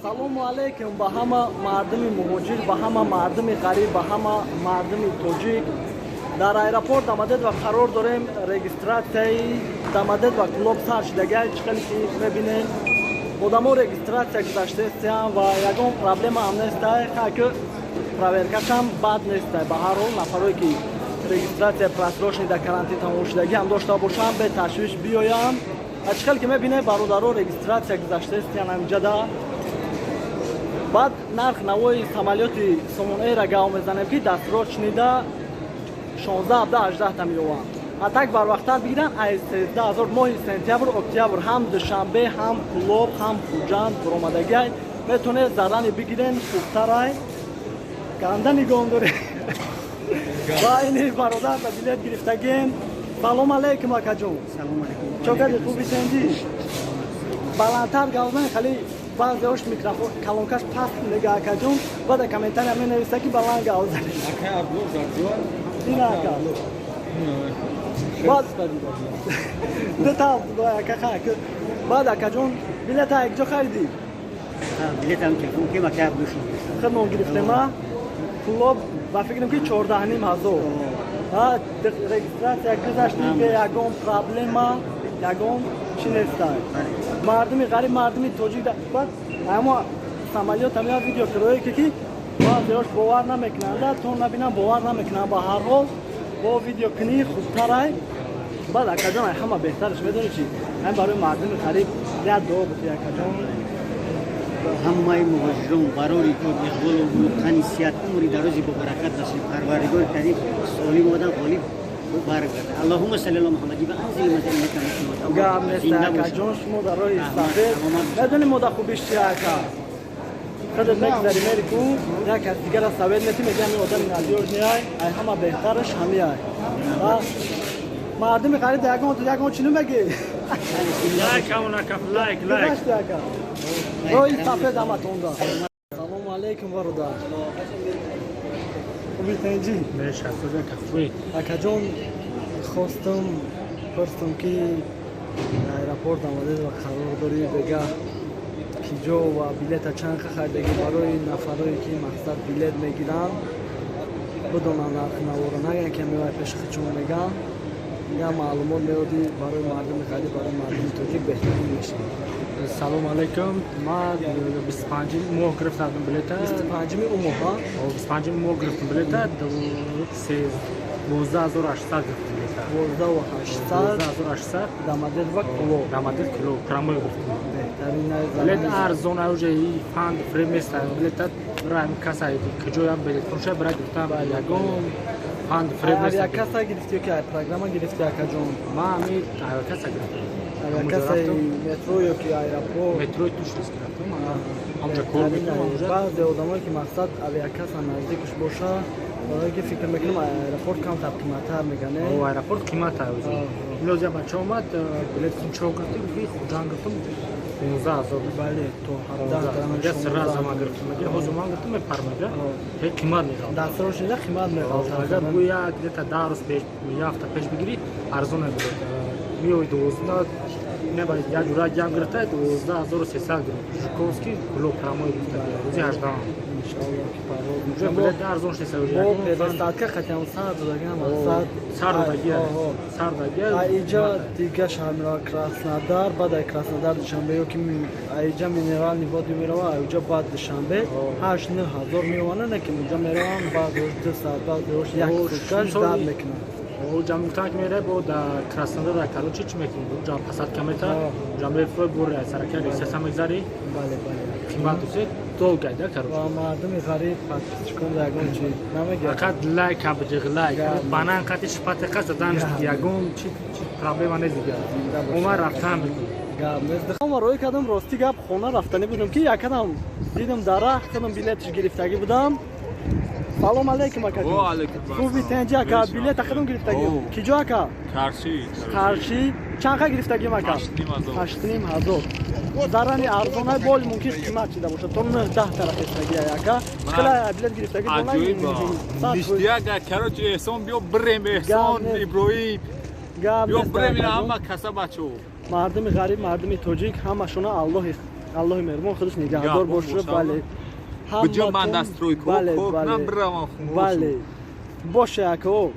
салому алейкум ба ҳама мардуми муҳоҷир, ба ҳама мардуми ғариб, ба ҳама мардуми тоҷик. Дар аэропорт омадед ва қарор дорем регистратсияи омадед ва клуб сар шидагиҳай чӣ хеле ки мебинем одамо регистратсия гузаштаистиян ва ягон проблема ҳам нестай, ки проверкашам бад нестай. Ба ҳар ҳол нафарое ки регистратсия просрочени дар карантин тамом шудагӣ ҳам дошта бошам, бе ташвиш биёям. чӣ хеле ки мебинед бародаро регистратсия гузаштаистиян ҳаминҷада. баъд нарх навои самолёти Сомон-Эйра гав мезанем ки дастрочнида 16-18 миллион. Атак барвақттар бигиран аз 13000 моҳи сентябр, октябр ҳам душанбе, ҳам клуб, ҳам хуҷанд буромадагиай метонед заррани бигирен хубтарай. Ганда нигоҳ доред. Ва ини бародар ба билет гирифтагем. Салом алейкум акаҷон. Салом алейкум. Чокади хуби сенди? Баландтар гавзан хали баъзеош микрофон калонкаш паст мега акаҷон. Баъда комментария менависта ки баланд гавзан. Ака абло гарҷон. Ина ака. Баъд детал до ака ка. Баъд акаҷон билета якҷо хариди? Билетам телефон ки мака абло шуд. Хидмон гирифтема. Клуб ба фикрам ки 14500. Регистрация гузаштӣ бе ягон проблема, ягон чӣ нестай. Мардуми ғариб, мардуми тоҷик аммо самолёт ҳамин видео кирое ки баъзеош бовар намекунанда, то набинам бовар намекунам. Ба ҳар ҳол бо видеокунӣ хубтарай. баъд акаҷон ай ҳама беҳтараш медонӣ чи ҳам барои мардуми ғариб я дуо гуфти акаҷон. ҳамаи муҳоҷирон барори то иқболу тани сиҳат умри дарози бо баракат насиб парвардигори карим солим одан ғолиб баргардад. аллоҳумма салли ала муҳаммадин ва анзил мазалимака гап неста акаҷон шумо дар роҳи сафед медонӣ мода хубиш чи ака худат мегузари мери ку як аз дигара савед мети мегӯям ин одами надёж неай ай ҳама беҳтараш ҳамиай. мардуми ғариб ягон чӣ намеги роҳи сафед ҳаматонда. салому алейкум бародар. хуби тенҷӣ? акаҷон хостам пурсам ки аэропорт омадед ва қарор дорӣ бега ки ҷо ва билета чанд хардагӣ барои нафарое ки мақсад билет мегиранд бидонам нархи навора наган ки мевай пеши хичон мегам я маълумот меодӣ барои мардуми ғариб, барои мардуми тоҷик беҳтарин мешавад. салом алейкум. Ман 25 моҳ гирифтам билета. 25 моҳа? 25 моҳ гирифтам билета. 12800 гирифтам билета. 12800 дамадед ва кило. Дамадед кило прамой гирифтам. Беҳтарин билет арзон уже фанд фри места билета рам касай ки ҷоям билет фурӯша бара гирифтам. Ягон фанд фри места. авиакаса гирифти ки программа гирифти акаҷон? Ман ами авиакаса гирифтам. авиакасаи метро ё ки аэропорт? метрои тушлис гирифтам. ҳамҷа кор мекунам. баъзе одамое ки мақсад авиакаса наздикаш боша барое ки фикр мекунам аэропорт камтар қиматтар мегане. аэропорт қиматтар имрӯз як бача омад билет чо гирифтем хуҷанд гирифтем 15000. бале то 17 сразу ман гирифтем. ҳозир ман гирифтем мепармада қимат меқалад. дастрочнида қимат меқалад. агар гӯя где-то 10 рӯз пеш як ҳафта пеш бигирӣ арзон мебудад. миёи 12 неба як ҷура ҷам гирифта 12300 гирифт. Жуковский блок прамой гирифта рӯзи 18 иншаллоҳ ки парвоз уже билет арзон шеста уже бо педастатка хатям сар додагам мақсад сар дагия аиҷа дига шамира краснодар баъд ай краснодар душанбе ё ки аиҷа минерални води мерава аиҷа баъд душанбе 8-9 меёвана не ки мунҷа меравам баъд 2 саат баъд 1 суткаш дард мекунам. ҷамтак мере бо да краснодар да короче чӣ мекунӣ ҷам посадка мета ҷам мефро буре саракаи сеса мегзарӣ. бале қимат усе долгайда короче ва мардуми ғариб подписчикон ягон чӣ намегӯяд фақат лайк абҷиғ лайк банан қати шипати қаса данш ягон чӣ проблема нест дига умар рафтан мекунӣ гап нест. ма роҳӣ кардам рости гап хона рафтанӣ будам ки якадам дидам дарахт худам билетиш гирифтагӣ будам. салом алейкум ака. ва алейкум. хуби тенҷӣ ака билет худам гирифтагӣ ки ҷо ака? қаршӣ. чанд ха гирифтагӣ ака? 8500. заррани арзонай боли мумкин қимат шида бошад то 9-10 тара гирифтагӣ ака. хела билет гирифтагӣ аҷоиб карочи эҳсон биё бирем эҳсон иброҳим биё бирем ина ҳама каса бачо мардуми ғариб мардуми тоҷик ҳамашона аллоҳи аллоҳи меҳрубон худаш нигаҳдор боша. Бале بجا من دستروی کو کنم برام бале боша ако